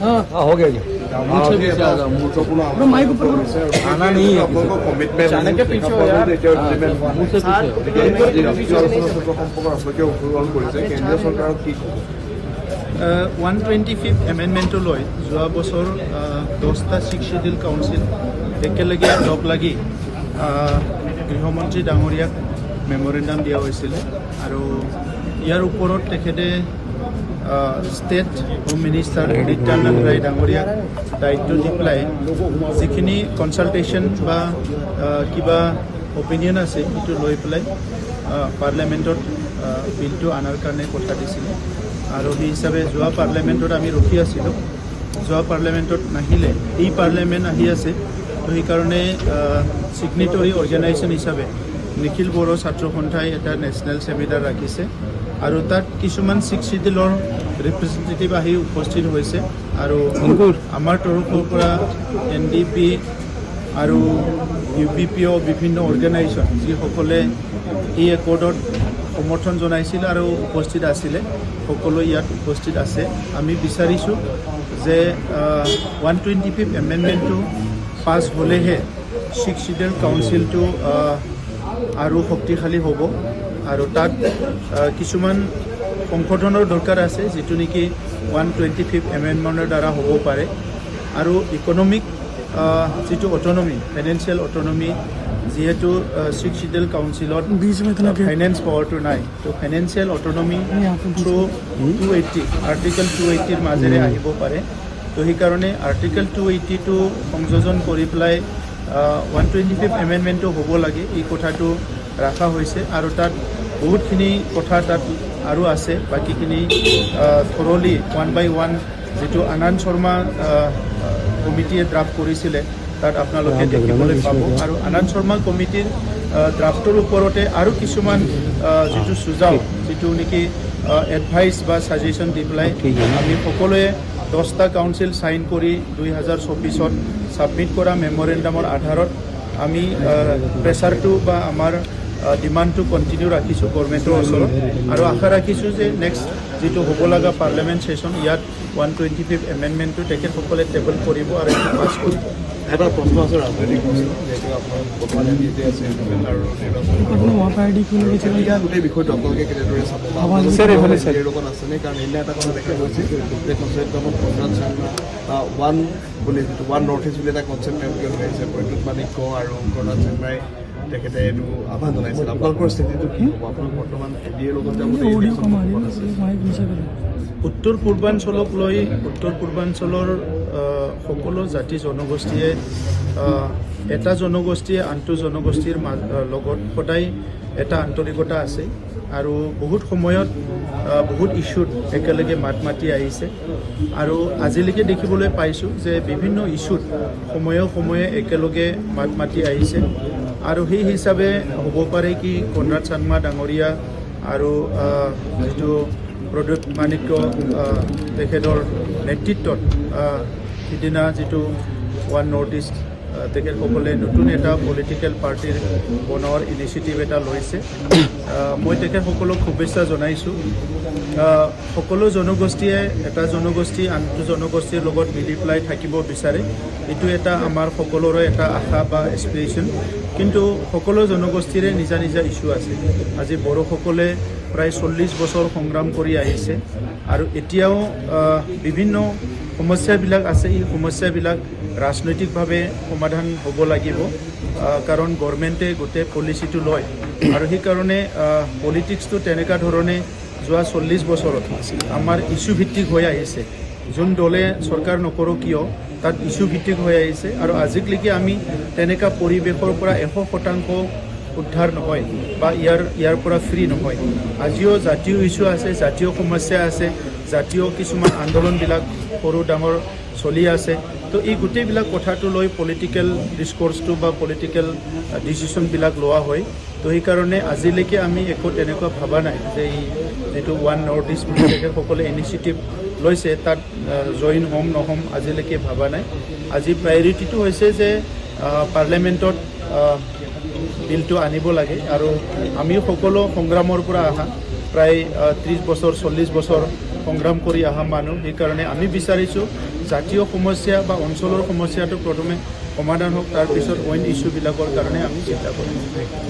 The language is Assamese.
हो गया जी आना नहीं है जाने के पीछे हो यार কেন্দ্ৰীয় চৰকাৰক কি 125th এমেণ্ডমেণ্টলৈ যোৱা বছৰ 10টা ছিক্স শিডিউল কাউন্সিল একেলগে লগ লাগি গৃহমন্ত্ৰী ডাঙৰীয়াক মেমৰেণ্ডাম দিয়া হৈছিলে আৰু ইয়াৰ ওপৰত তেখেতে state home minister Nityanand Rai ডাঙৰীয়াক দায়িত্ব দি পেলাই যিখিনি কনচালটেশ্যন বা কিবা অপিনিয়ন আছে সেইটো লৈ পেলাই পাৰ্লিয়ামেণ্টত বিলটো অনাৰ কাৰণে কথা দিছিলে আৰু সেই হিচাপে যোৱা পাৰ্লিয়ামেণ্টত আমি ৰখি আছিলোঁ যোৱা পাৰ্লিয়ামেণ্টত নাহিলে এই পাৰ্লিয়ামেণ্ট আহি আছে তো সেইকাৰণে ছিগনেটৰী অৰ্গেনাইজেশ্যন হিচাপে নিখিল বড়ো ছাত্ৰ সন্থাই এটা নেশ্যনেল ছেমিনাৰ ৰাখিছে আৰু তাত কিছুমান ছিক্স শিডিউলৰ ৰিপ্ৰেজেণ্টেটিভ আহি উপস্থিত হৈছে আৰু আমাৰ তৰফৰ পৰা NDP আৰু UPPO বিভিন্ন অৰ্গেনাইজেশ্যন যিসকলে এই একৰ্ডত সমৰ্থন জনাইছিল আৰু উপস্থিত আছিলে সকলো ইয়াত উপস্থিত আছে আমি বিচাৰিছোঁ যে 125th এমেণ্ডমেণ্টটো পাছ হ'লেহে ছিক্স শিডিউল কাউন্সিলটো আৰু শক্তিশালী হ'ব আৰু তাত কিছুমান সংশোধনৰ দৰকাৰ আছে যিটো নেকি 125th এমেণ্ডমেণ্টৰ দ্বাৰা হ'ব পাৰে আৰু ইকনমিক যিটো অট'নমি ফাইনেন্সিয়েল অট'নমি যিহেতু ছিক্স শিডিউল কাউন্সিলত ফাইনেন্স পাৱাৰটো নাই তো ফাইনেন্সিয়েল অট'নমি থ্ৰু 280 আৰ্টিকল 280ৰ মাজেৰে আহিব পাৰে তো সেইকাৰণে আৰ্টিকল 280টো সংযোজন কৰি পেলাই 125th এমেণ্ডমেণ্টটো হ'ব লাগে এই কথাটো ৰখা হৈছে আৰু তাত বহুতখিনি কথা তাত আৰু আছে বাকীখিনি থৰলি 1 by 1 যিটো আনন্দ শৰ্মা কমিটিয়ে ড্ৰাফ্ট কৰিছিলে তাত আপোনালোকে দেখিবলৈ পাব আৰু আনন্দ শৰ্মা কমিটিৰ ড্ৰাফ্টৰ ওপৰতে আৰু কিছুমান যিটো সুঝাও যিটো নেকি এডভাইচ বা ছাজেশ্যন দি পেলাই আমি সকলোৱে 10টা কাউন্সিল চাইন কৰি 2024ত ছাবমিট কৰা মেমৰেণ্ডামৰ আধাৰত আমি প্ৰেছাৰটো বা আমাৰ ডিমাণ্ডটো কণ্টিনিউ ৰাখিছোঁ গভৰ্ণমেণ্টৰ ওচৰত আৰু আশা ৰাখিছোঁ যে নেক্সট যিটো হ'ব লগা পাৰ্লিয়ামেণ্ট ছেশ্যন ইয়াত 125th এমেণ্ডমেণ্টটো তেখেতসকলে টেবল কৰিব আৰু এইটো পাছ কৰিব এটা প্ৰশ্ন আছে ৰাজনৈতিক প্ৰশ্ন যিহেতু আপোনাৰ বৰ্তমান এমপিতে আছে আৰু গোটেই বিষয়টো আপোনালোকে কেনেদৰে চাব লগত আছেনে কাৰণ সেইদিনা এটা কথা দেখা গৈছে যে কনচেপ্টত প্ৰধান ওৱান বুলি যিটো ওৱান নৰ্থ ইষ্ট বুলি এটা কনচেপ্ট তেওঁলোকে লৈ আহিছে প্ৰদ্যুৎ মাণিক্য আৰু কৰ্ণাল শৰ্মাই তেখেতে এইটো আহ্বান জনাইছিল আপোনালোকৰ স্থিতিটো কি হ'ব আপোনালোক বৰ্তমান এডিএৰ লগত উত্তৰ পূৰ্বাঞ্চলক লৈ উত্তৰ পূৰ্বাঞ্চলৰ সকলো জাতি জনগোষ্ঠীয়ে এটা জনগোষ্ঠীয়ে আনটো জনগোষ্ঠীৰ লগত সদায় এটা আন্তৰিকতা আছে আৰু বহুত সময়ত বহুত ইছ্যুত একেলগে মাত মাতি আহিছে আৰু আজিলৈকে দেখিবলৈ পাইছোঁ যে বিভিন্ন ইছ্যুত সময়ে সময়ে একেলগে মাত মাতি আহিছে আৰু সেই হিচাপে হ'ব পাৰে কি কনৰাড শৰ্মা ডাঙৰীয়া আৰু যিটো প্ৰদ্যুৎ মাণিক্য তেখেতৰ নেতৃত্বত সিদিনা যিটো ওৱান নৰ্থ ইষ্ট তেখেতসকলে নতুন এটা পলিটিকেল পাৰ্টিৰ বনোৱাৰ ইনিচিয়েটিভ এটা লৈছে মই তেখেতসকলক শুভেচ্ছা জনাইছোঁ সকলো জনগোষ্ঠীয়ে এটা জনগোষ্ঠী আনটো জনগোষ্ঠীৰ লগত মিলি পেলাই থাকিব বিচাৰে এইটো এটা আমাৰ সকলোৰে এটা আশা বা এছপিৰেশ্যন কিন্তু সকলো জনগোষ্ঠীৰে নিজা নিজা ইছ্যু আছে আজি বড়োসকলে প্ৰায় 40 বছৰ সংগ্ৰাম কৰি আহিছে আৰু এতিয়াও বিভিন্ন সমস্যাবিলাক আছে এই সমস্যাবিলাক ৰাজনৈতিকভাৱে সমাধান হ'ব লাগিব কাৰণ গভৰ্ণমেণ্টে গোটেই পলিচিটো লয় আৰু সেইকাৰণে পলিটিক্সটো তেনেকুৱা ধৰণে যোৱা 40 বছৰত আমাৰ ইছ্যু ভিত্তিক হৈ আহিছে যোন দলে চৰকাৰ নকৰোঁ কিয় তাত ইছ্যু ভিত্তিক হৈ আহিছে আৰু আজিলৈকে আমি তেনেকুৱা পৰিৱেশৰ পৰা 100% উদ্ধাৰ নহয় বা ইয়াৰ পৰা ফ্ৰী নহয় আজিও জাতীয় ইছ্যু আছে জাতীয় সমস্যা আছে জাতীয় কিছুমান আন্দোলনবিলাক সৰু ডাঙৰ চলি আছে তো এই গোটেইবিলাক কথাটো লৈ পলিটিকেল ডিছক'ৰ্চটো বা পলিটিকেল ডিচিশ্যনবিলাক লোৱা হয় তো সেইকাৰণে আজিলৈকে আমি একো তেনেকুৱা ভবা নাই যে এই যিটো ওৱান নৰ্থ ইষ্ট বুলি তেখেতসকলে ইনিচিয়েটিভ লৈছে তাত জইন হ'ম নহ'ম আজিলৈকে ভবা নাই আজি প্ৰায়ৰিটিটো হৈছে যে পাৰ্লিয়ামেণ্টত বিলটো আনিব লাগে আৰু আমি সকলো সংগ্ৰামৰ পৰা অহা প্ৰায় 30 বছৰ 40 বছৰ সংগ্ৰাম কৰি অহা মানুহ সেইকাৰণে আমি বিচাৰিছোঁ জাতীয় সমস্যা বা অঞ্চলৰ সমস্যাটো প্ৰথমে সমাধান হওক তাৰপিছত অইন ইছ্যুবিলাকৰ কাৰণে আমি চিন্তা কৰিম